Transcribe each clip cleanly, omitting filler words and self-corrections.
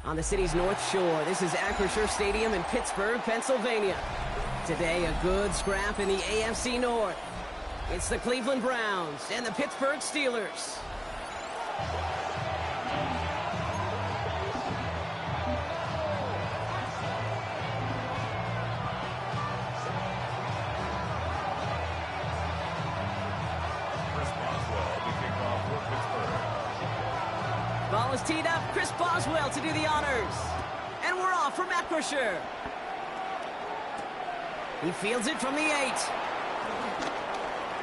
on the city's North Shore. This is Acrisure Stadium in Pittsburgh, Pennsylvania. Today, a good scrap in the AFC North. It's the Cleveland Browns and the Pittsburgh Steelers. Ball is teed up. Chris Boswell to do the honors. And we're off from Acrisure. He fields it from the 8.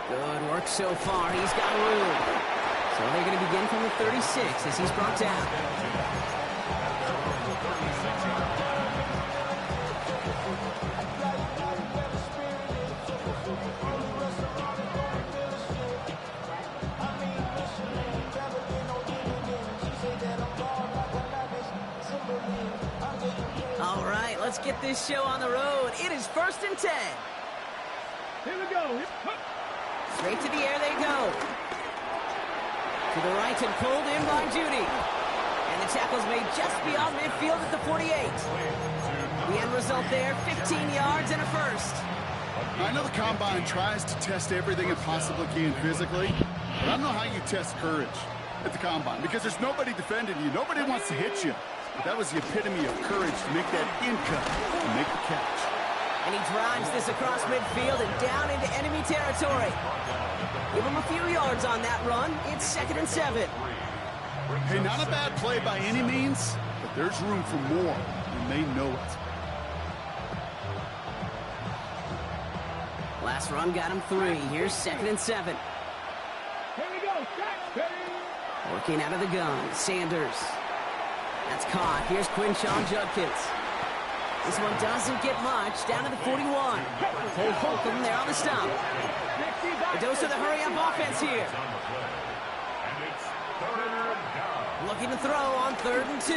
Good work so far. He's got room. So they're going to begin from the 36 as he's brought down. All right, let's get this show on the road. It is 1st and 10. Here we go. Straight to the air they go. To the right and pulled in by Judy. And the tackle's made just beyond midfield at the 48. The end result there, 15 yards and a first. I know the Combine tries to test everything it possibly can physically, but I don't know how you test courage at the Combine because there's nobody defending you. Nobody wants to hit you. But that was the epitome of courage to make that in cut and make the catch. And he drives this across midfield and down into enemy territory. Give him a few yards on that run. It's 2nd and 7. Hey, not a bad play by any means, but there's room for more, and they know it. Last run got him 3. Here's 2nd and 7. Here we go. Working out of the gun, Sanders. That's caught. Here's Quinshawn Judkins. This one doesn't get much. Down to the 41. Cole Holcomb there on the stop. A dose of the hurry-up offense here. Looking to throw on 3rd and 2.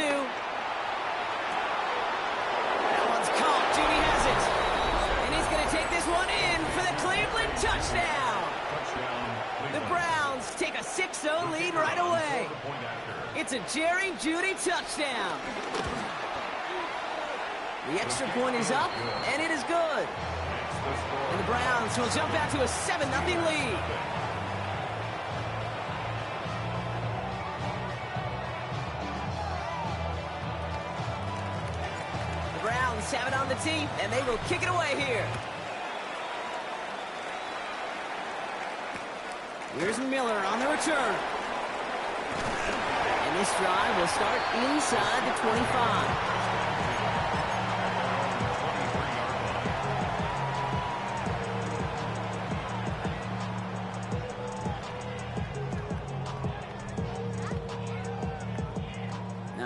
That one's caught. Judy has it. And he's going to take this one in for the Cleveland touchdown. The Browns take a 6-0 lead right away. It's a Jerry Judy touchdown. The extra point is up, and it is good. And the Browns will jump out to a 7-0 lead. The Browns have it on the tee, and they will kick it away here. Here's Miller on the return. And this drive will start inside the 25.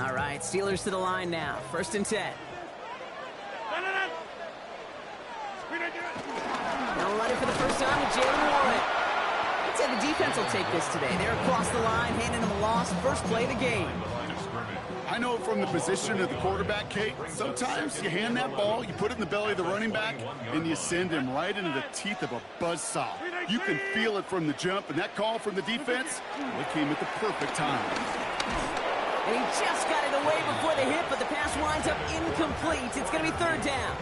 All right, Steelers to the line now. 1st and 10. Now running for the first time with Jalen Warren. I'd say the defense will take this today. They're across the line, handing them a loss. First play of the game. I know from the position of the quarterback, Kate, sometimes you hand that ball, you put it in the belly of the running back, and you send him right into the teeth of a buzzsaw. You can feel it from the jump, and that call from the defense, it came at the perfect time. And he just got it away before the hit, but the pass winds up incomplete. It's going to be 3rd down.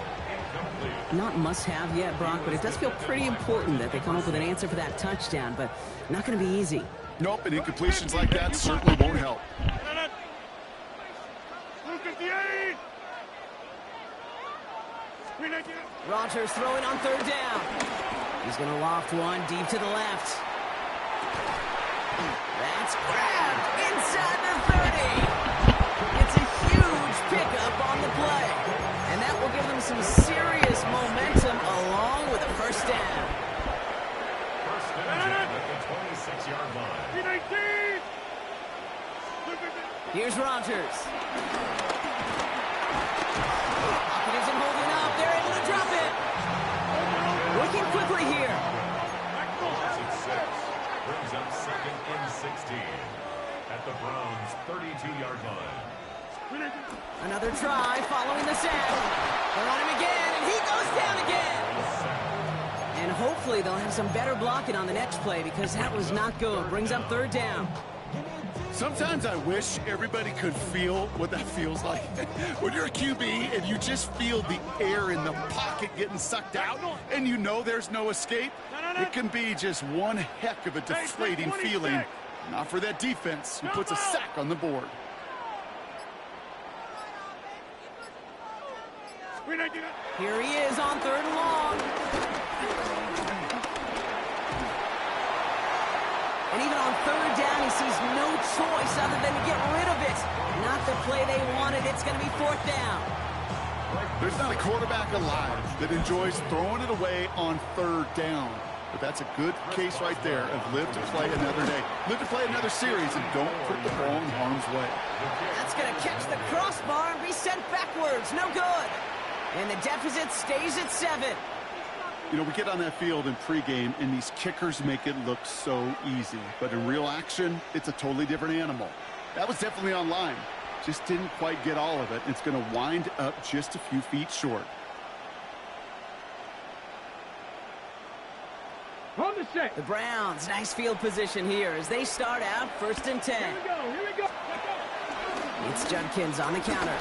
Not must-have yet, Brock, but it does feel pretty important that they come up with an answer for that touchdown, but not going to be easy. Nope, and incompletions like that certainly won't help. Rodgers throwing on 3rd down. He's going to loft one deep to the left. That's grabbed inside the 30. It's a huge pickup on the play. And that will give them some serious momentum along with a first down. First down at the 26-yard line. Here's Rodgers. Pocket isn't holding up. They're able to drop it. Working quickly here. Brings up 2nd and 16 at the Browns' 32-yard line. Another try following the sack. They're on him again, and he goes down again. And hopefully Hopefully they'll have some better blocking on the next play because that was not good. Brings up third down. Sometimes I wish everybody could feel what that feels like. When you're a QB and you just feel the air in the pocket getting sucked out and you know there's no escape, it can be just one heck of a deflating feeling. Not for that defense who puts a sack on the board. Here he is on 3rd and long. And even on 3rd down, he sees no choice other than to get rid of it. Not the play they wanted. It's going to be 4th down. There's not a quarterback alive that enjoys throwing it away on 3rd down. But that's a good case right there of live to play another day. Live to play another series and don't put the ball in harm's way. That's going to catch the crossbar and be sent backwards. No good. And the deficit stays at 7. You know, we get on that field in pregame, and these kickers make it look so easy. But in real action, it's a totally different animal. That was definitely on line. Just didn't quite get all of it. It's going to wind up just a few feet short. On the set. The Browns, nice field position here as they start out 1st and 10. Here we go. It's Judkins on the counter.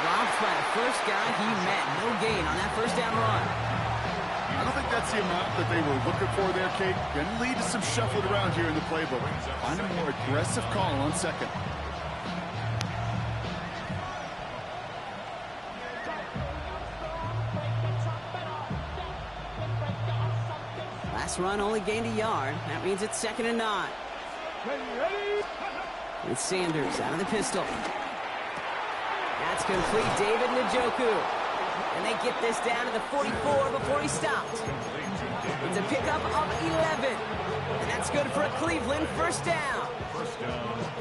Robbed by the first guy he met. No gain on that 1st down run. I don't think that's the amount that they were looking for there, Kate. Going to lead to some shuffling around here in the playbook. Find a more aggressive call on 2nd. Last run only gained a yard. That means it's 2nd and 9. Ready. With Sanders out of the pistol. That's complete. David Njoku. And they get this down to the 44 before he stopped. It's a pickup of 11. And that's good for a Cleveland 1st down.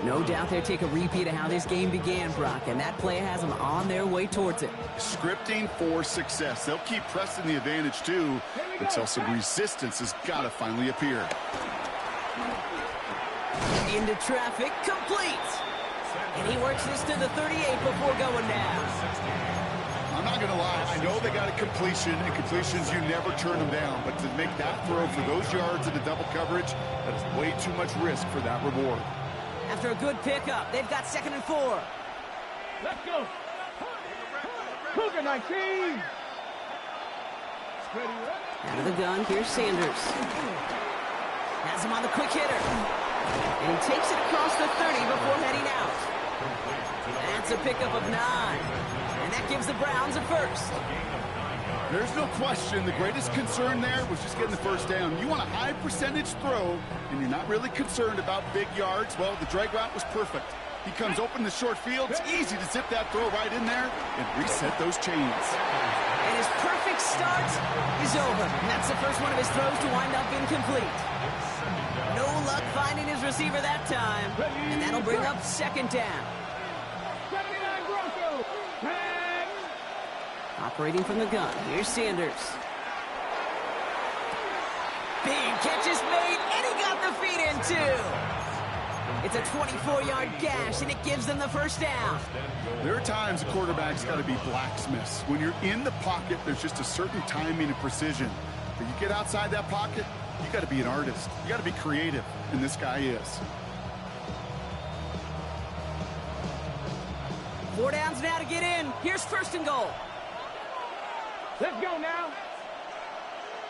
No doubt they'll take a repeat of how this game began, Brock, and that play has them on their way towards it. Scripting for success. They'll keep pressing the advantage, too, until some resistance has got to finally appear. Into traffic, complete. And he works this to the 38 before going down. I'm not going to lie. I know they got a completion, and completions, you never turn them down. But to make that throw for those yards in the double coverage, that is way too much risk for that reward. After a good pickup, they've got 2nd and 4. Let's go. Cougar 19. Out of the gun, here's Sanders. Has him on the quick hitter. And he takes it across the 30 before heading out. That's a pickup of 9. And that gives the Browns a 1st. There's no question the greatest concern there was just getting the 1st down. You want a high percentage throw, and you're not really concerned about big yards. Well, the drag route was perfect. He comes open in the short field. It's easy to zip that throw right in there and reset those chains. And his perfect start is over. And that's the first one of his throws to wind up incomplete. No luck finding his receiver that time. And that'll bring up 2nd down. 79 Broncos. Operating from the gun, here's Sanders. Big catch is made, and he got the feet in too. It's a 24-yard gash, and it gives them the 1st down. There are times a quarterback's got to be blacksmiths. When you're in the pocket, there's just a certain timing and precision. But you get outside that pocket, you got to be an artist. You got to be creative, and this guy is. 4 downs now to get in. Here's 1st and goal. Let's go now.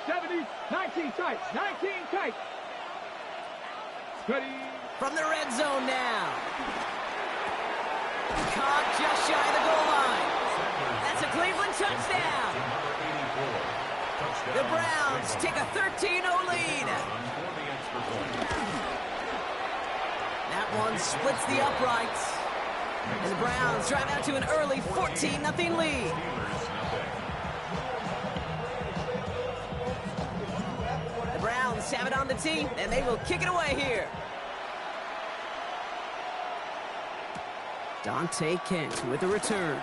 70, 19 tight, 19 tight. Ready. From the red zone now. Caught just shy of the goal line. That's a Cleveland touchdown. The Browns take a 13-0 lead. That one splits the uprights. And the Browns drive out to an early 14-0 lead. The Browns have it on the tee, and they will kick it away here. Dante Kent with a return.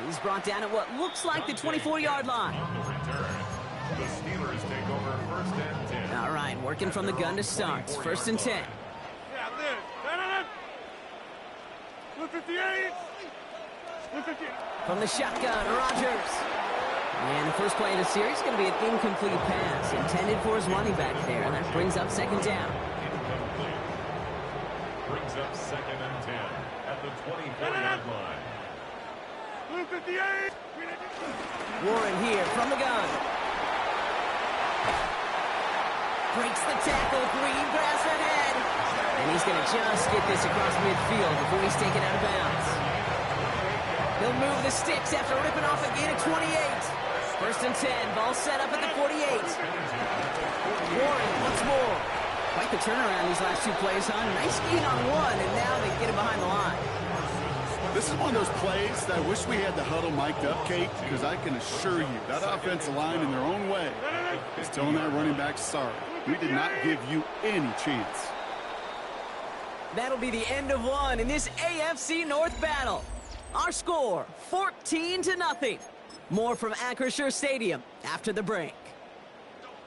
He's brought down at what looks like the 24-yard line. The Steelers take over 1st and 10. All right, working from the gun to start. 1st and 10. Yeah, there. 158. 158. From the shotgun, Rodgers. And the first play of the series is going to be an incomplete pass intended for his running back there, and that brings up second down. Incomplete. Brings up 2nd and 10 at the 24-yard line. Blue 58. Warren here from the gun. Breaks the tackle. Green grabs that head. And he's going to just get this across midfield before he's taken out of bounds. He'll move the sticks after ripping off a gain of 28. First and 10. Ball set up at the 48. Warren once more. Quite the turnaround these last 2 plays, huh? Nice gain on one, and now they get him behind the line. This is one of those plays that I wish we had the huddle mic'd up, Kate, because I can assure you that offensive line in their own way is telling that running back, sorry, we did not give you any chance. That'll be the end of one in this AFC North battle. Our score, 14-0. More from Acrisure Stadium after the break.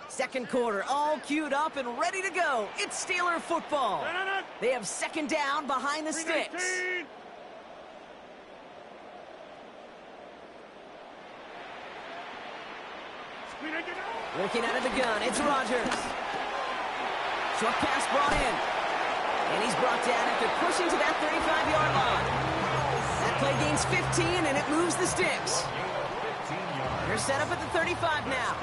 Second quarter, all queued up and ready to go. It's Steeler football. They have second down behind the sticks. Working out of the gun, it's Rodgers. Short pass brought in. And he's brought down after pushing to that 35-yard line. That play gains 15, and it moves the sticks. They're set up at the 35 now.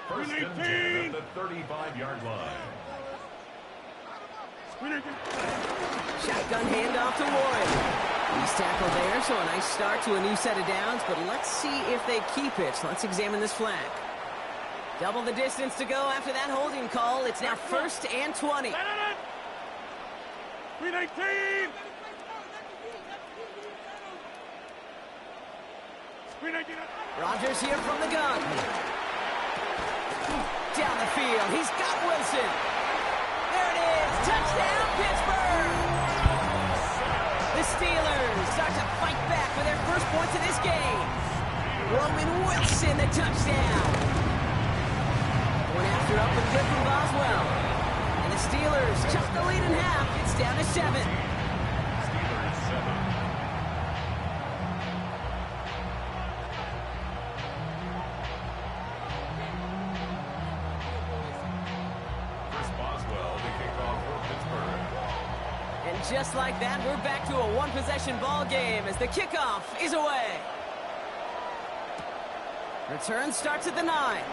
First and 10 at the 35-yard line. Shotgun handoff to Warren. He's tackled there, so a nice start to a new set of downs, but let's see if they keep it. So let's examine this flag. Double the distance to go after that holding call. It's now 1st and 20. 319. Rodgers here from the gun. Down the field. He's got Wilson. There it is. Touchdown, Pittsburgh. The Steelers start to fight back for their first points in this game. Roman Wilson, the touchdown. Going after up and good from Boswell. And the Steelers cut the lead in half. It's down to 7. Steelers 7. Just like that, we're back to a one-possession ball game as the kickoff is away. Return starts at the 9.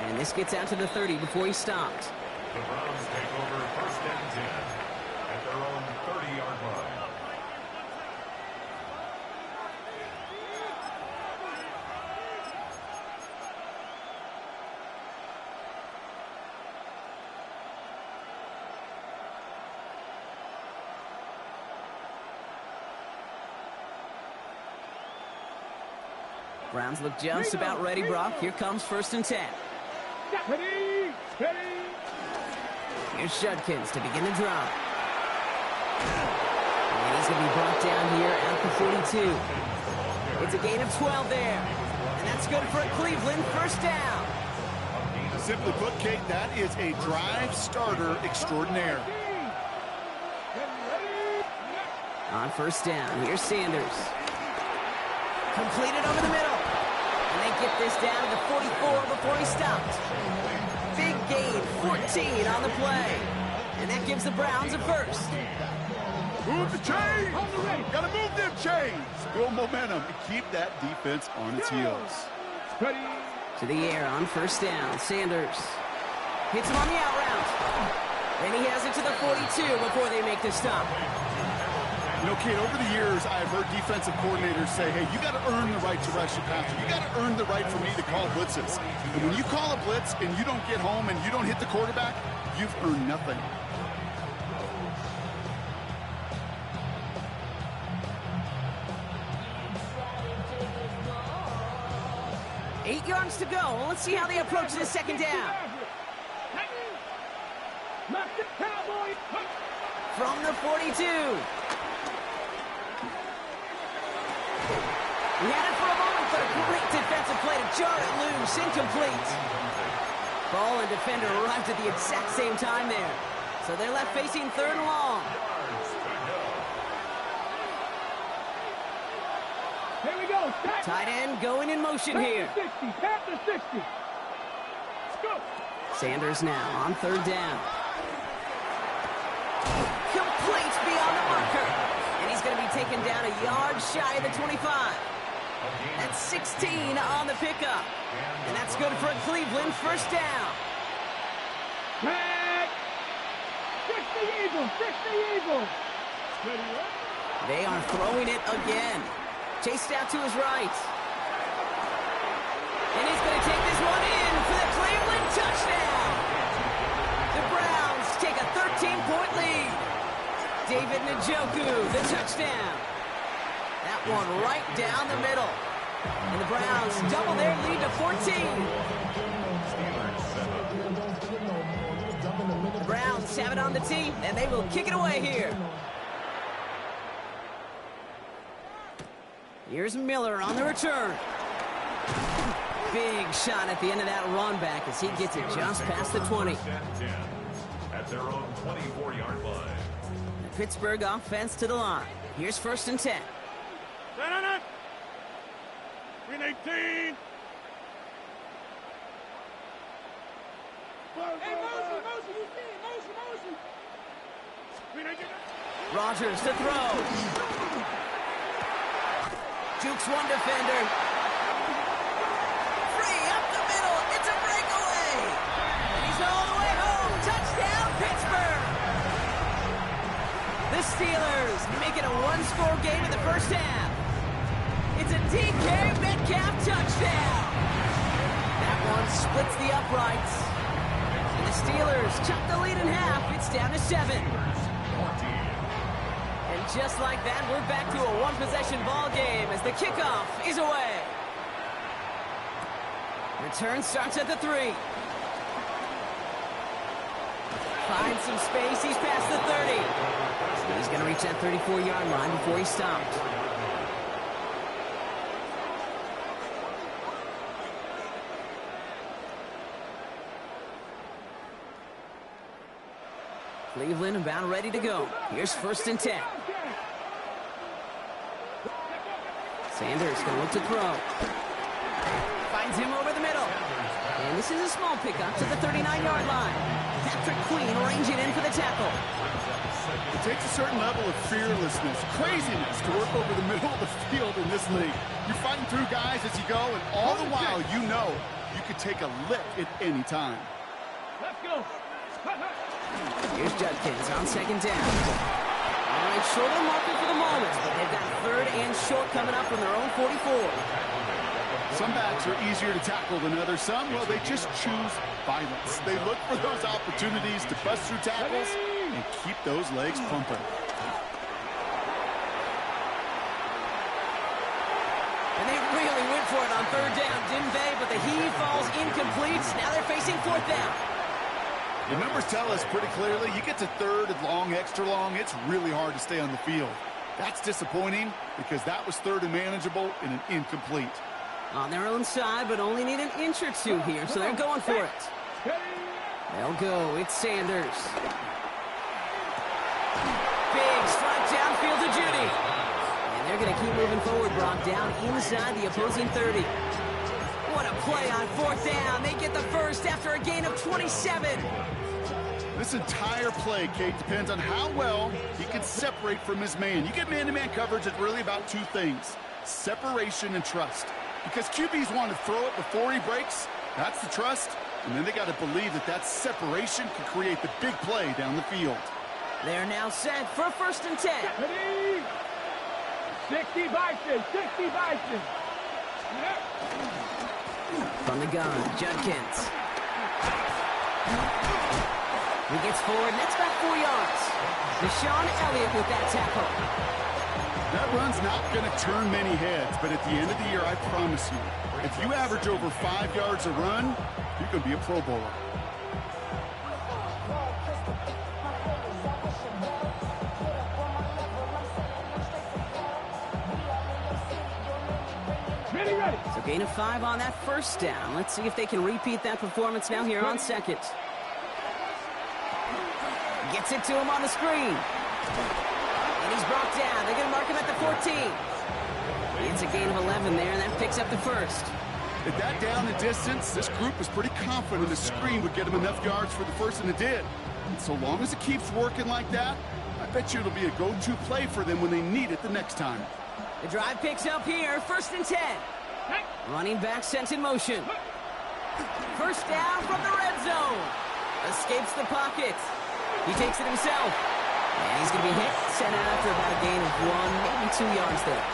And this gets out to the 30 before he stopped. The Browns take over 1st and 10 at their own 30-yard line. Browns look just about ready, Brock. Here comes 1st and 10. Ready. Here's Judkins to begin the drive. And he's going to be brought down here at the 42. It's a gain of 12 there. And that's good for a Cleveland 1st down. Simply put, Kate, that is a drive starter extraordinaire. On 1st down, here's Sanders. Completed over the middle. And they get this down to the 44 before he stopped. Big gain, 14 on the play. And that gives the Browns a 1st. Move the chains! Gotta move them chains! Build momentum and keep that defense on its heels. Ready. To the air on 1st down. Sanders hits him on the out route. And he has it to the 42 before they make the stop. You know, Kate, over the years, I've heard defensive coordinators say, hey, you got to earn the right to rush your passer. You got to earn the right for me to call blitzes. And when you call a blitz and you don't get home and you don't hit the quarterback, you've earned nothing. Eight yards to go. Well, let's see how they approach this 2nd down. From the 42. He had it for a moment, but a great defensive play to jar it loose. Incomplete. Ball and defender arrived at the exact same time there. So they're left facing 3rd and long. Tight end going in motion here. Tap the 60. Let's go. Sanders now on third down. Complete beyond the marker. And he's going to be taken down a yard shy of the 25. That's 16 on the pickup. And that's good for a Cleveland first down. Tag. 60 Eagles. 60 Eagles. Steady up. They are throwing it again. Chased out to his right. And he's going to take this one in for the Cleveland touchdown. The Browns take a 13-point lead. David Njoku, the touchdown. That one right down the middle. And the Browns double their lead to 14. The Browns have it on the tee, and they will kick it away here. Here's Miller on the return. Big shot at the end of that run back as he gets it just past the 20. At their own 24-yard line. The Pittsburgh offense to the line. Here's 1st and 10. 18. Hey, motion, you see it, motion. Rodgers to throw. Jukes one defender. Free up the middle. It's a breakaway. And he's all the way home. Touchdown, Pittsburgh. The Steelers make it a one-score game in the first half. It's a DK Metcalf touchdown. That one splits the uprights. And the Steelers chop the lead in half. It's down to 7. And just like that, we're back to a one-possession ball game as the kickoff is away. Return starts at the 3. Finds some space. He's past the 30. He's going to reach that 34-yard line before he stops. Cleveland about ready to go. Here's 1st and 10. Sanders going to look to throw. Finds him over the middle. And this is a small pickup to the 39-yard line. Patrick Queen ranging in for the tackle. It takes a certain level of fearlessness, craziness to work over the middle of the field in this league. You're fighting through guys as you go, and all the while you know you could take a lick at any time. Let's go. Here's Judkins on 2nd down. All right, shorter marker for the moment, but they've got 3rd and short coming up from their own 44. Some backs are easier to tackle than others. Some, well, they just choose violence. They look for those opportunities to bust through tackles and keep those legs pumping. And they really went for it on 3rd down, didn't they? But the heave falls incomplete. Now they're facing 4th down. The numbers tell us pretty clearly, you get to 3rd and long, extra long, it's really hard to stay on the field. That's disappointing because that was 3rd and manageable and an incomplete. On their own side, but only need an inch or two here, so they're going for it. They'll go. It's Sanders. Big strike downfield to Judy. And they're going to keep moving forward, Brock, down inside the opposing 30. What a play on 4th down. They get the first after a gain of 27. This entire play, Kate, depends on how well he can separate from his man. You get man-to-man coverage, it's really about 2 things, separation and trust. Because QBs want to throw it before he breaks, that's the trust, and then they got to believe that that separation can create the big play down the field. They're now set for 1st and 10. Ready? 60 Bison, 60 Bison. From the gun, Judkins. He gets forward, and that's about 4 yards. Deshaun Elliott with that tackle. That run's not going to turn many heads, but at the end of the year, I promise you, if you average over 5 yards a run, you're going to be a Pro Bowler. Ready. So gain of 5 on that 1st down. Let's see if they can repeat that performance now here on 2nd. Gets it to him on the screen. And he's brought down. They're going to mark him at the 14. It's a gain of 11 there, and that picks up the first. At that down and distance, this group was pretty confident the screen would get them enough yards for the first, and it did. And so long as it keeps working like that, I bet you it'll be a go-to play for them when they need it the next time. The drive picks up here, 1st and 10. Running back sent in motion. First down from the red zone. Escapes the pocket. He takes it himself. And he's going to be hit, sent out after about a gain of 1, maybe 2 yards there.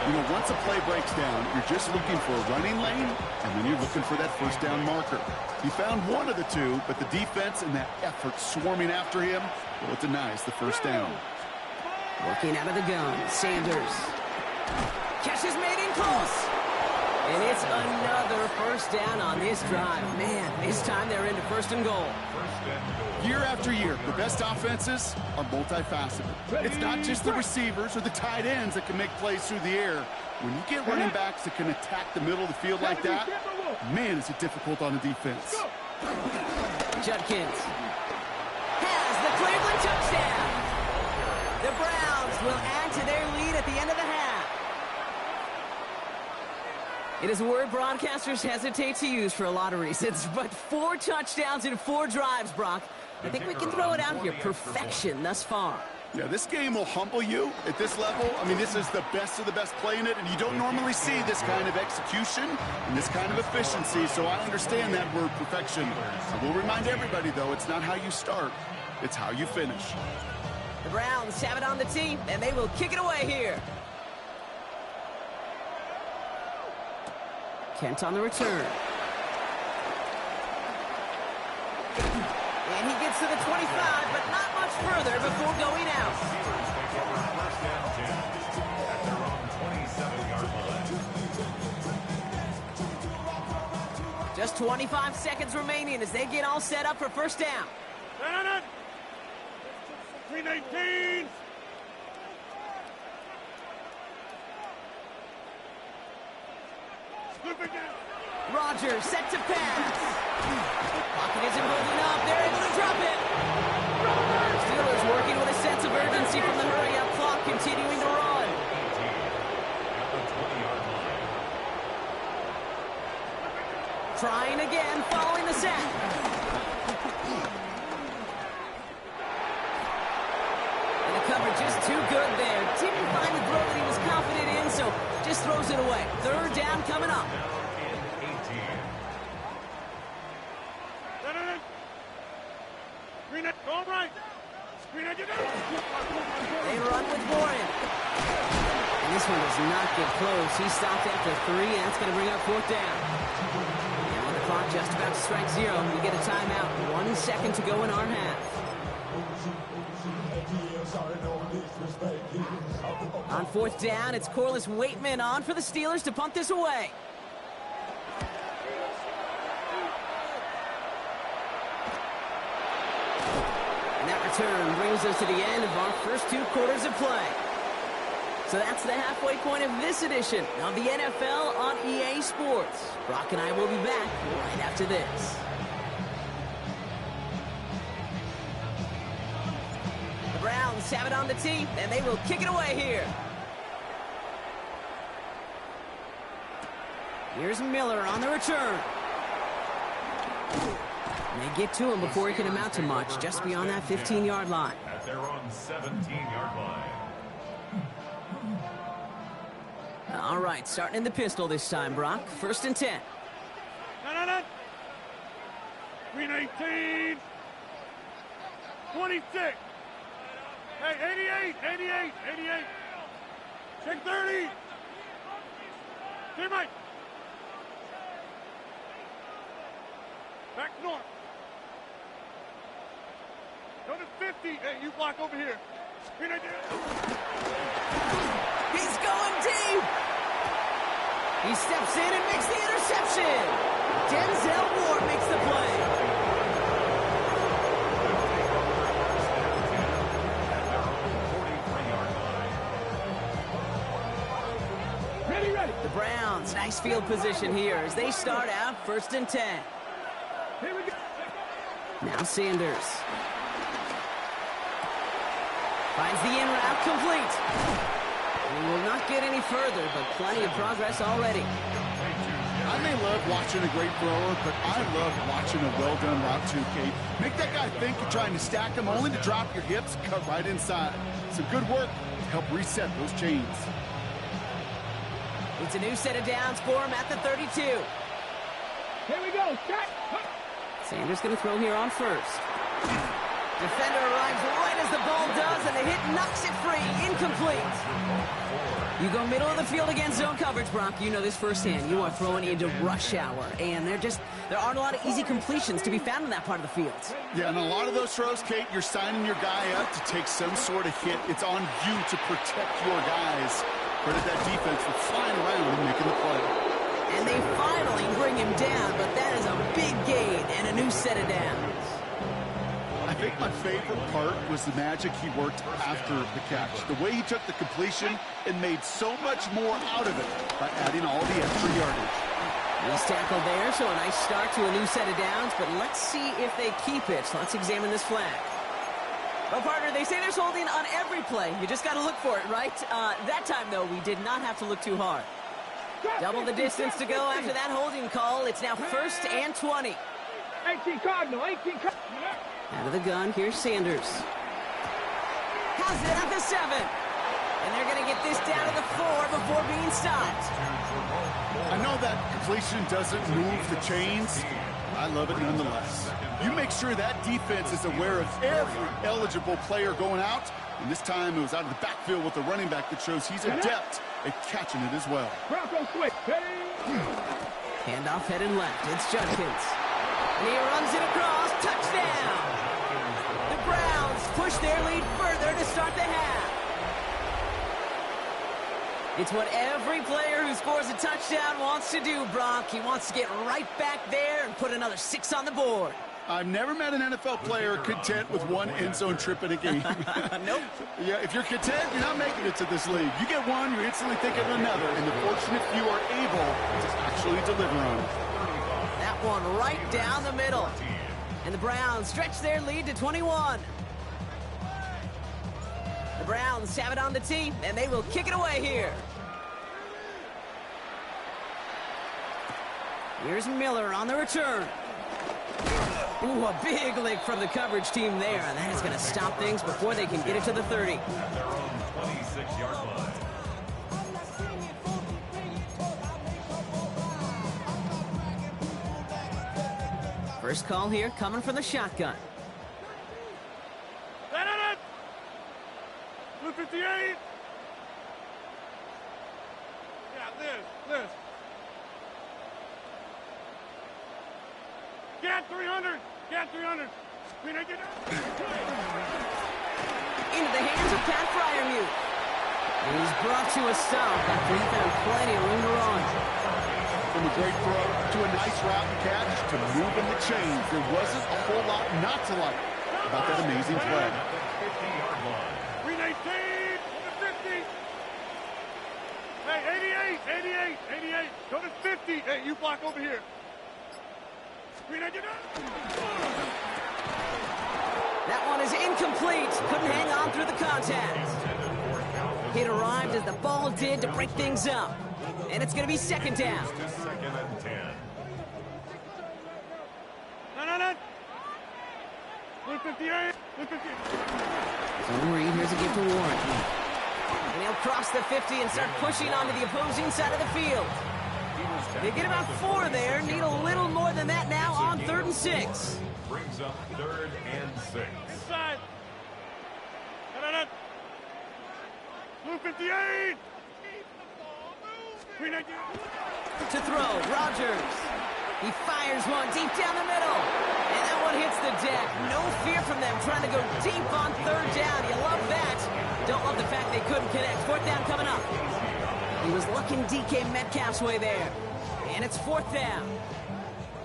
You know, once a play breaks down, you're just looking for a running lane, and then you're looking for that first down marker. He found one of the two, but the defense and that effort swarming after him, well, it denies the first down. Working out of the gun, Sanders. Catch is made in close. And it's another first down on this drive. Man, this time they're into 1st and goal. Year after year, the best offenses are multifaceted. It's not just the receivers or the tight ends that can make plays through the air. When you get running backs that can attack the middle of the field like that, man, is it difficult on the defense. Judkins has the Cleveland touchdown. The Browns will add to their lead at the end of the half. It is a word broadcasters hesitate to use for a lot of reasons, but 4 touchdowns in 4 drives, Brock. I think we can throw it out here. Perfection thus far. Yeah, this game will humble you at this level. I mean, this is the best of the best playing it, and you don't normally see this kind of execution and this kind of efficiency, so I understand that word perfection. I will remind everybody, though, it's not how you start, it's how you finish. The Browns have it on the tee, and they will kick it away here. Kent on the return. And he gets to the 25, but not much further before going out. Just 25 seconds remaining as they get all set up for first down. 319. Rodgers set to pass. Pocket isn't holding up. They're able to drop it. Steelers working with a sense of urgency from the hurry-up clock, continuing to run. Trying again, following the sack. And the coverage is too good there. Didn't find the throw that he was confident in, so just throws it away. 3rd down coming up. They run with Warren. And this one does not get close. He stopped after 3, and that's going to bring up 4th down. Now the clock just about to strike 0. We get a timeout. 1 second to go in our half. On 4th down, it's Corliss Waitman on for the Steelers to punt this away. And that return brings us to the end of our first 2 quarters of play. So that's the halfway point of this edition of the NFL on EA Sports. Brock and I will be back right after this. The Browns have it on the tee, and they will kick it away here. Here's Miller on the return. And they get to him before he can amount to much, just beyond that 15-yard line. At their own 17-yard line. All right, starting in the pistol this time, Brock. 1st and 10. 319. 26. Hey, 88. Check 30. Clear Mike. Back north. Go to 50. Hey, you block over here. He's going deep. He steps in and makes the interception. Denzel Ward makes the play. Ready. The Browns, nice field position here as they start out 1st and 10. Here we go. Now Sanders. Finds the in route complete. And he will not get any further, but plenty of progress already. I may love watching a great thrower, but I love watching a well-done route too, Kate. Make that guy think you're trying to stack him, only to drop your hips, cut right inside. Some good work to help reset those chains. It's a new set of downs for him at the 32. Here we go. Shot. Sanders going to throw here on first. Defender arrives right as the ball does, and the hit knocks it free. Incomplete. You go middle of the field against zone coverage, Brock. You know this firsthand. You are throwing into rush hour, and there aren't a lot of easy completions to be found in that part of the field. Yeah, and a lot of those throws, Kate, you're signing your guy up to take some sort of hit. It's on you to protect your guys. Credit that defense for flying around and making the play. And they finally bring him down, but that is a big gain and a new set of downs. I think my favorite part was the magic he worked after the catch. The way he took the completion and made so much more out of it by adding all the extra yardage. Nice tackle there, so a nice start to a new set of downs, but let's see if they keep it. So let's examine this flag. Well, partner, they say there's holding on every play. You just got to look for it, right? That time, though, we did not have to look too hard. Double the distance to go after that holding call. It's now 1st and 20. 18 Cardinal, 18 Cardinal. Out of the gun, here's Sanders. Has it at the 7. And they're going to get this down to the 4 before being stopped. I know that completion doesn't move the chains. I love it nonetheless. You make sure that defense is aware of every eligible player going out. And this time it was out of the backfield with a running back that shows he's adept at catching it as well. Bronco switch. Handoff heading left. It's Judkins. And he runs it across. Touchdown! The Browns push their lead further to start the half. It's what every player who scores a touchdown wants to do, Brock. He wants to get right back there and put another 6 on the board. I've never met an NFL player content with one end zone trip in a game. Nope. Yeah, if you're content, you're not making it to this league. You get one, you're instantly thinking of another, and the fortunate few are able to actually deliver on it. That one right down the middle. And the Browns stretch their lead to 21. The Browns have it on the tee, and they will kick it away here. Here's Miller on the return. Ooh, a big lick from the coverage team there, and that is going to stop things before they can get it to the 30. At their own 26-yard line. First call here coming from the shotgun. Blue 58. Yeah, Liz. Get 300. Get 300. Into the hands of Pat Freiermuth. And he's brought to a stop after he found plenty of room to run. From a great throw to a nice route and catch to moving the chains. There wasn't a whole lot not to like about that amazing play. 50-yard line. 319 to 50. Hey, 88. Go to 50. Hey, you block over here. 319. That one is incomplete. Couldn't hang on through the contact. It arrived as the ball did to break things up. And it's going to be 2nd down. To 2nd and 10. No. Blue 58. Blue 58. Zone read, here's a gift to Warren. And he'll cross the 50 and start pushing onto the opposing side of the field. They get about 4 there. Need a little more than that now on 3rd and 6. Brings up 3rd and 6. Inside. No. Blue 58. 319. To throw, Rodgers. He fires one deep down the middle. And that one hits the deck. No fear from them trying to go deep on 3rd down. You love that. Don't love the fact they couldn't connect. 4th down coming up. He was looking DK Metcalf's way there. And it's 4th down.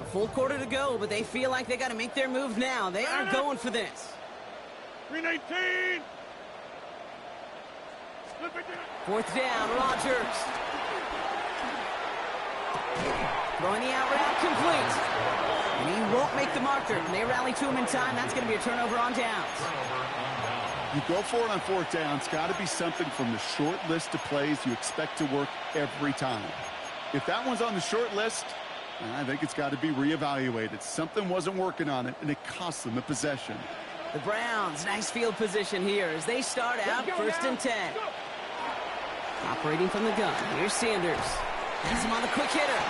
A full quarter to go, but they feel like they got to make their move now. They are going for this. 319. 4th down, Rodgers. Throwing the out route complete. And he won't make the marker. And they rally to him in time. That's going to be a turnover on downs. You go for it on fourth down. It's got to be something from the short list of plays you expect to work every time. If that one's on the short list, I think it's got to be reevaluated. Something wasn't working on it, and it cost them the possession. The Browns, nice field position here as they start out first and 10. Operating from the gun, here's Sanders. Has him on the quick hitter.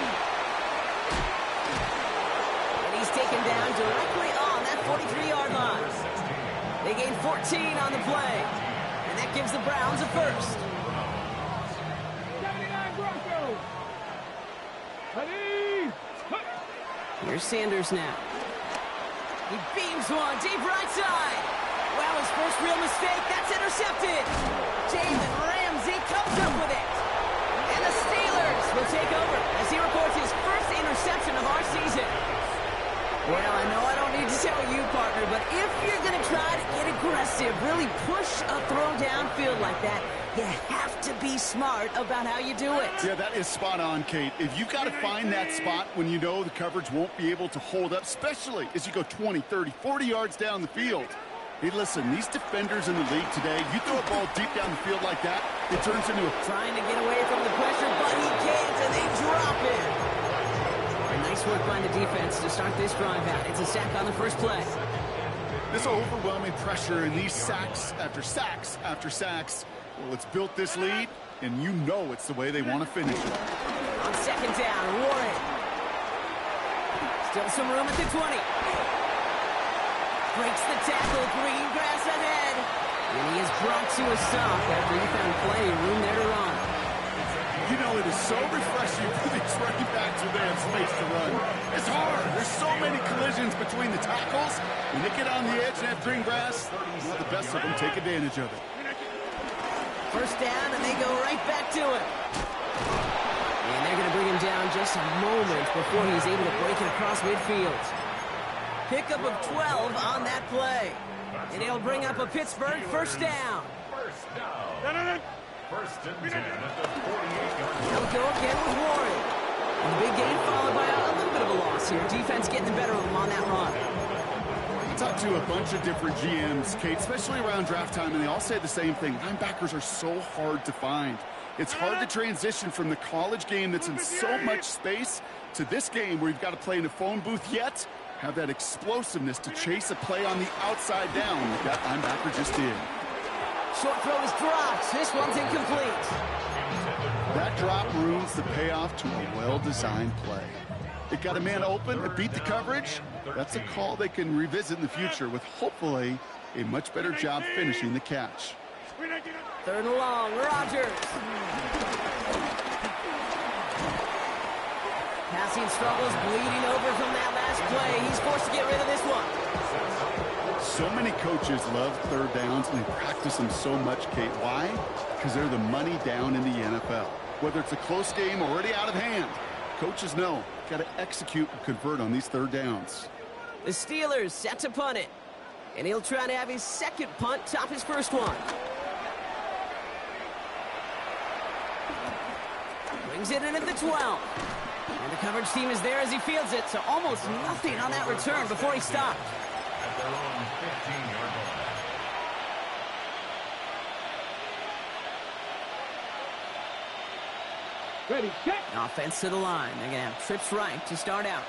And he's taken down directly on that 43-yard line. They gain 14 on the play. And that gives the Browns a first. 79 Broncos. Ready. Here's Sanders now. He beams one deep right side. Well, his first real mistake, that's intercepted. Jalen Ramsey comes up with it. And the Steelers will take over as he records his first interception of our season. Well, I know I don't need to tell you, partner, but if you're going to try to get aggressive, really push a throw downfield like that, you have to be smart about how you do it. Yeah, that is spot on, Kate. If you've got to find that spot when you know the coverage won't be able to hold up, especially as you go 20, 30, 40 yards down the field. Hey, listen, these defenders in the league today, you throw a ball deep down the field like that, it turns into a... Trying to get away from the pressure, but he can't, and they drop it. And nice work by the defense to start this drive out. It's a sack on the first play. This overwhelming pressure and these sacks after sacks after sacks, well, it's built this lead, and you know it's the way they want to finish it. On second down, Warren. Still some room at the 20. Breaks the tackle, green grass ahead. And he is brought to a stop after he found plenty of room there to run. You know, it is so refreshing for these running backs when they have space to run. It's hard. There's so many collisions between the tackles. When they get on the edge and have green grass, well, the best of them take advantage of it. First down, and they go right back to it. And they're going to bring him down just a moment before he's able to break it across midfield. Pickup of 12 on that play. And it'll bring up a Pittsburgh first down. First down. First and 10 at the 48-yard line. They'll go again with Warren. And the big gain followed by a little bit of a loss here. Defense getting the better of them on that run. I talked to a bunch of different GMs, Kate, especially around draft time, and they all say the same thing. Linebackers are so hard to find. It's hard to transition from the college game that's in so much space to this game where you've got to play in a phone booth, yet have that explosiveness to chase a play on the outside down like that linebacker just did. Short throw is dropped. This one's incomplete. That drop ruins the payoff to a well-designed play. It got a man open, it beat the coverage. That's a call they can revisit in the future with hopefully a much better job finishing the catch. Third and long, Rodgers. Passing struggles, bleeding over from that last play. He's forced to get rid of this one. So many coaches love third downs, and they practice them so much, Kate. Why? Because they're the money down in the NFL. Whether it's a close game already out of hand, coaches know, got to execute and convert on these third downs. The Steelers set to punt it. And he'll try to have his second punt top his first one. Brings it in at the 12. And the coverage team is there as he fields it, so almost nothing on that return before he stopped. At their own 15-yard line. Ready, check. Offense to the line. They're going to have trips right to start out.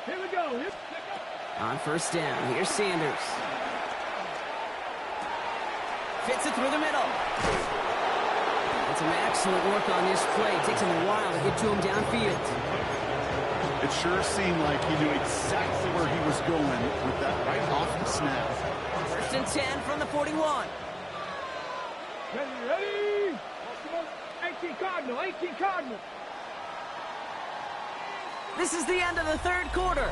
Here we go. On first down, here's Sanders. Fits it through the middle. And some excellent work on this play. It takes him a while to get to him downfield. It sure seemed like he knew exactly where he was going with that right off the snap. First and 10 from the 41. Ready. 18 Cardinal, 18 Cardinal. This is the end of the third quarter.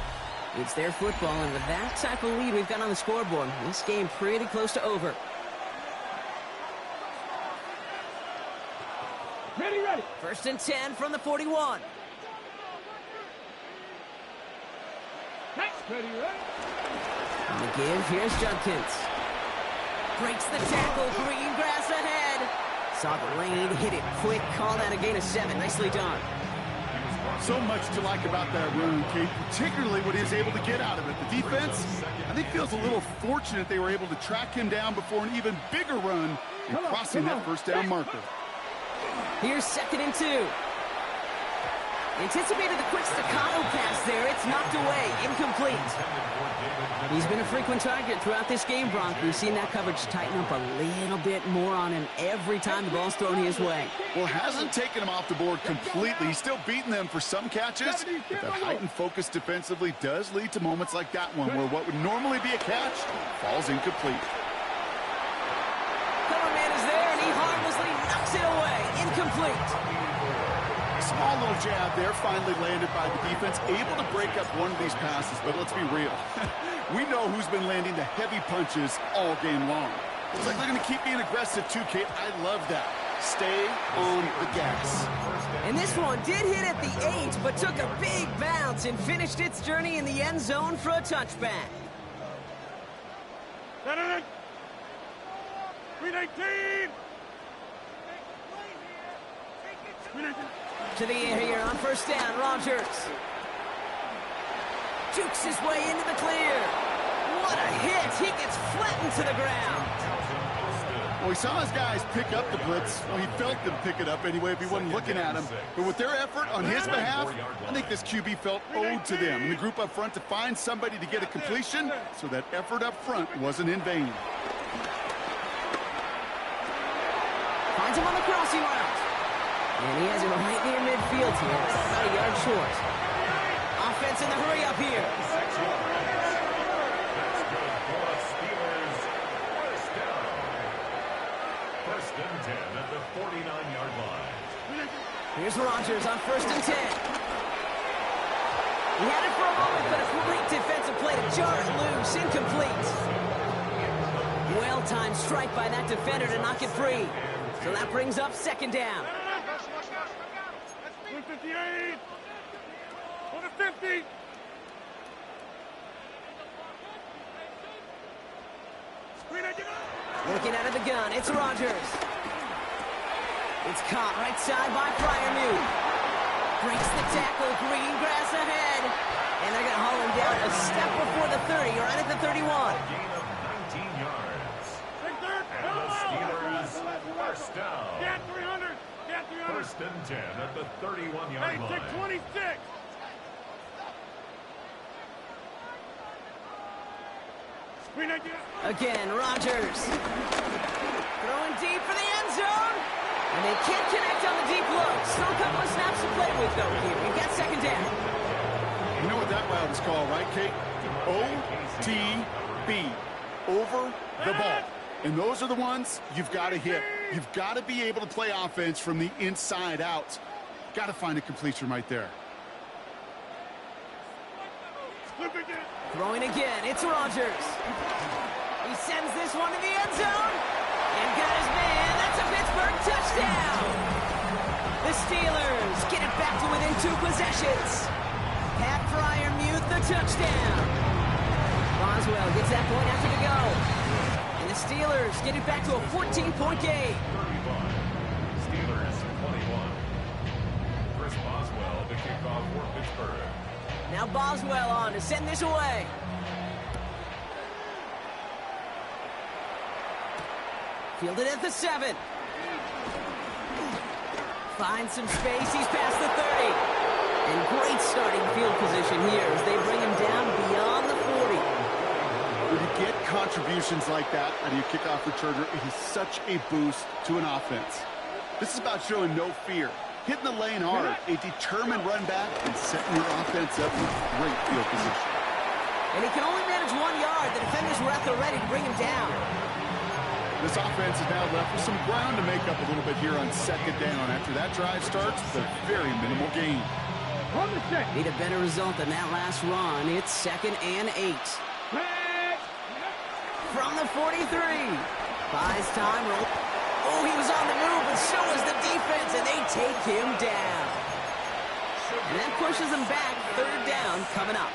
It's their football, and with that type of lead we've got on the scoreboard, this game pretty close to over. Ready. First and 10 from the 41. Ready. On the give, here's Judkins. Breaks the tackle, green grass ahead. Saw the lane, hit it quick, call that a gain of 7. Nicely done. So much to like about that run, Kate, particularly what he was able to get out of it. The defense, I think, feels a little fortunate they were able to track him down before an even bigger run and crossing that first down marker. Here's 2nd and 2. Anticipated the quick staccato pass there. It's knocked away. Incomplete. He's been a frequent target throughout this game, Bronco. We've seen that coverage tighten up a little bit more on him every time the ball's thrown his way. Well, hasn't taken him off the board completely. He's still beating them for some catches, but that heightened focus defensively does lead to moments like that one where what would normally be a catch falls incomplete. Cover man is there, and he harmlessly knocks it away. Incomplete. Small little jab there, finally landed by the defense, able to break up one of these passes, but let's be real. We know who's been landing the heavy punches all game long. Looks like they're going to keep being aggressive too, Kate. I love that. Stay on the gas. And this one did hit at the 8, but took a big bounce and finished its journey in the end zone for a touchback. 319! To the air here on 1st down, Rodgers. Jukes his way into the clear. What a hit. He gets flattened to the ground. Well, he saw his guys pick up the blitz. Well, he felt them pick it up anyway if he wasn't looking at him. But with their effort on his behalf, I think this QB felt owed to them and the group up front to find somebody to get a completion, so that effort up front wasn't in vain. Finds him on the crossing route. And he has him right near midfield here. About a yard short. Offense in the hurry up here. That's good for the Steelers. First and 10 at the 49-yard line. Here's Rodgers on 1st and 10. He had it for a moment, but a great defensive play to jar it loose. Incomplete. Well-timed strike by that defender to knock it free. So that brings up 2nd down. 158! On the 50! Looking out of the gun, it's Rodgers. It's caught right side by Freiermuth. Breaks the tackle, green grass ahead. And they're going to haul him down a step before the 30, right at the 31. Gain of 19 yards. And the Steelers, first down. Get 300! Get 300! First and 10 at the 31-yard line. 26! Again, Rodgers. Throwing deep for the end zone. And they can't connect on the deep look. Still a couple of snaps to play with, though, here. We've got 2nd down. You know what that route is called, right, Kate? OTB. Over the ball. And those are the ones you've got to hit. You've got to be able to play offense from the inside out. Got to find a completion right there. Throwing again, it's Rodgers. He sends this one to the end zone. And got his man. That's a Pittsburgh touchdown. The Steelers get it back to within 2 possessions. Pat Freiermuth, the touchdown. Boswell gets that point after the go. And the Steelers get it back to a 14-point game. 31. Steelers 21. Chris Boswell to kick off for Pittsburgh. Now Boswell on to send this away. Fielded at the 7. Finds some space. He's past the 30. And great starting field position here as they bring him down beyond the 40. When you get contributions like that out of your kickoff returner, it is such a boost to an offense. This is about showing no fear, hitting the lane hard, a determined run back, and setting your offense up with great field position. And he can only manage 1 yard. The defenders were at the ready to bring him down. This offense is now left with some ground to make up a little bit here on 2nd down. After that drive starts, the very minimal gain. Need a better result than that last run. It's 2nd and 8. From the 43. Buys time. Oh, he was on the move, but so was the defense, and they take him down. And that pushes him back. 3rd down coming up.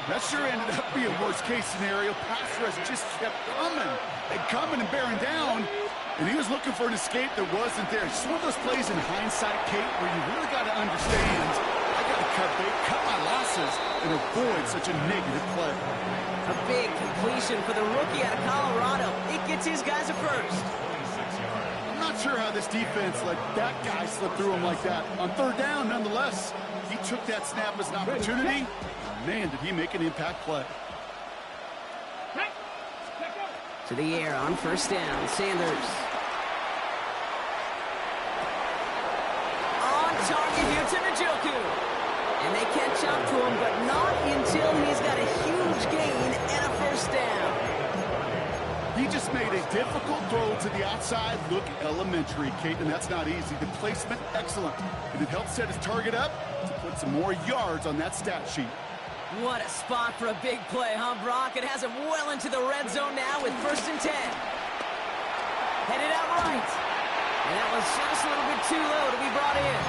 That sure ended up being worst-case scenario. Pass rush just kept coming and coming and bearing down, and he was looking for an escape that wasn't there. Just one of those plays in hindsight, Kate, where you really got to understand, I cut my losses and avoid such a negative play. A big completion for the rookie out of Colorado. It gets his guys a first. I'm not sure how this defense let that guy slip through him like that. On third down, nonetheless, he took that snap as an opportunity. Man, did he make an impact play. To the air on first down, Sanders. On target here to Njoku. And they catch up to him, but not until he's got a huge gain and a first down. He just made a difficult throw to the outside. Look elementary, Kate, and that's not easy. The placement, excellent. And it helped set his target up to put some more yards on that stat sheet. What a spot for a big play, huh, Brock? It has him well into the red zone now with 1st and 10. Headed out right. And that was just a little bit too low to be brought in.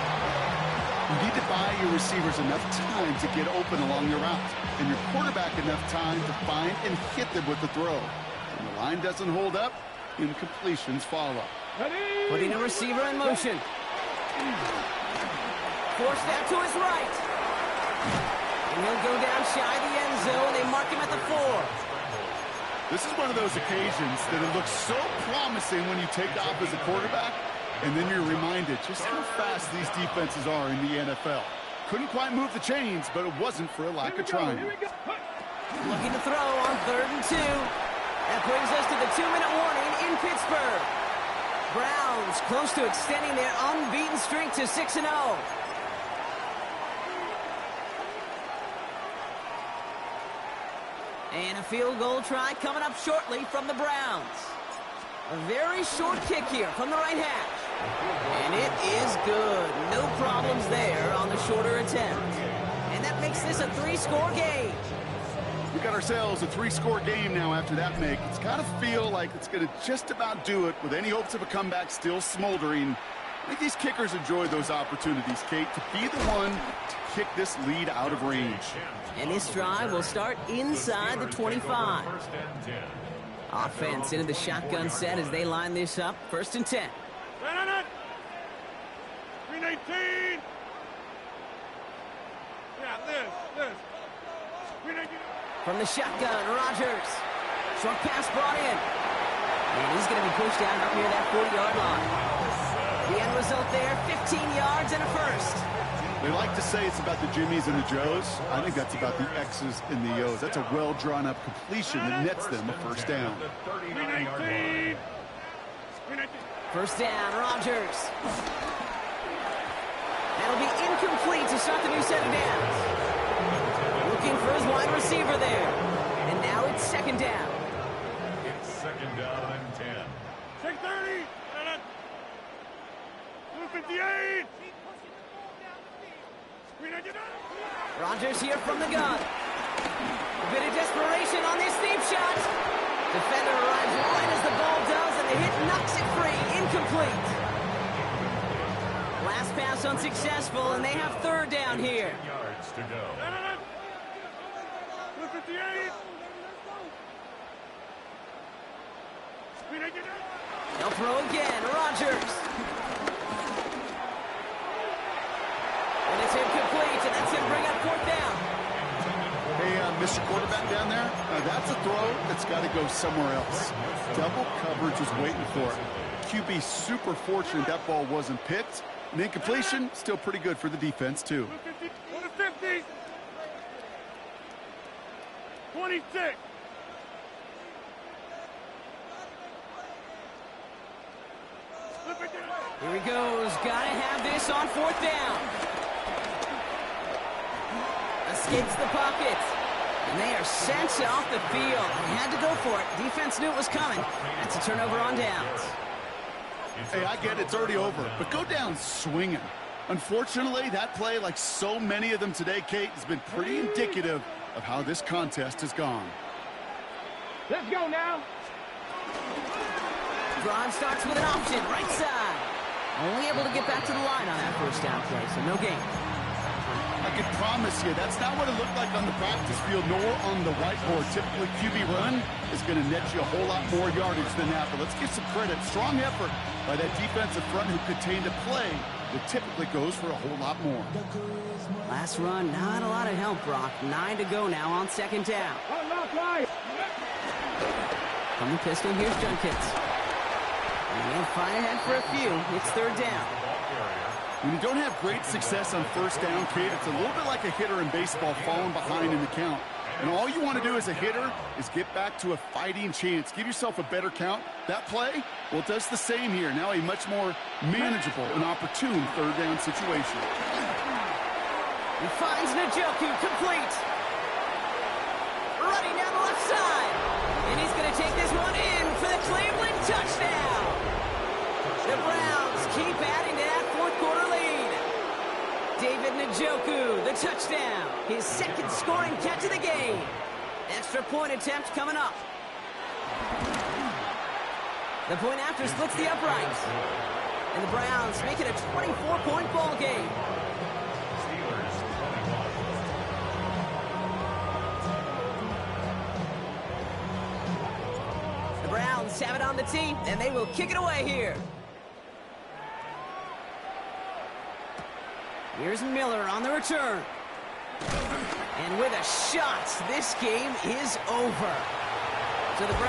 You need to buy your receivers enough time to get open along your route, and your quarterback enough time to find and hit them with the throw. When the line doesn't hold up, incompletions follow. Putting a receiver in motion. Forced out to his right. And he'll go down shy of the end zone. They mark him at the 4. This is one of those occasions that it looks so promising when you take off as a quarterback, and then you're reminded just how fast these defenses are in the NFL. Couldn't quite move the chains, but it wasn't for a lack of trying. Looking to throw on 3rd and 2. That brings us to the 2-minute warning in Pittsburgh. Browns close to extending their unbeaten streak to 6-0. And a field goal try coming up shortly from the Browns. A very short kick here from the right hash. And it is good. No problems there on the shorter attempt. And that makes this a 3-score game. We got ourselves a 3-score game now after that make. It's got to feel like it's going to just about do it with any hopes of a comeback still smoldering. I think these kickers enjoy those opportunities, Kate, to be the one to kick this lead out of range. And this drive will start inside the 25. Offense into the shotgun set as they line this up. 1st and 10. 319. Yeah, this. 319. From the shotgun, Rodgers. Short pass brought in. And he's going to be pushed down up near that 40-yard line. The end result there, 15 yards and a first. They like to say it's about the Jimmies and the Joes. I think that's about the X's and the O's. That's a well-drawn-up completion that nets them a first down. 319. 319. First down, Rodgers. That'll be incomplete to start the new set of downs. Looking for his wide receiver there. And now it's 2nd down. It's 2nd down and 10. 630. 258. Rodgers here from the gun. A bit of desperation on this deep shot. Defender arrives right as the ball does, and the hit knocks it free. Incomplete. Last pass unsuccessful, and they have 3rd down here. Yards to go. 258. They'll throw again. Rodgers. And it's incomplete, and that's him bring up 4th down. Hey, Mr. Quarterback down there, that's a throw that's got to go somewhere else. Double coverage is waiting for it. QB super fortunate that ball wasn't picked. And incompletion, still pretty good for the defense, too. 50. 26. Here he goes. Got to have this on 4th down. Escapes the pocket. And they are sent off the field. They had to go for it. Defense knew it was coming. That's a turnover on downs. Hey, I get it. It's already over. But go down swinging. Unfortunately, that play, like so many of them today, Kate, has been pretty indicative of how this contest has gone. Let's go now. Drive starts with an option, right side. Only able to get back to the line on that first down play, so no gain. I can promise you, that's not what it looked like on the practice field, nor on the whiteboard. Typically, QB run is going to net you a whole lot more yardage than that. But let's give some credit. Strong effort by that defensive front who contained a play that typically goes for a whole lot more. Last run, not a lot of help, Brock. 9 to go now on second down. From the pistol, here's Judkins. And they'll find ahead for a few. It's third down. When you don't have great success on first down, Kate, it's a little bit like a hitter in baseball falling behind in the count. And all you want to do as a hitter is get back to a fighting chance. Give yourself a better count. That play, well, it does the same here. Now a much more manageable and opportune third down situation. He finds Njoku complete. Running down the left side. And he's going to take this one in for the Cleveland touchdown. The Browns keep adding to that fourth quarter lead. David Njoku, the touchdown. His second scoring catch of the game. Extra point attempt coming up. The point after splits the uprights. And the Browns make it a 24-point ball game. The Browns have it on the tee, and they will kick it away here. Here's Miller on the return. And with a shot, this game is over. So the Browns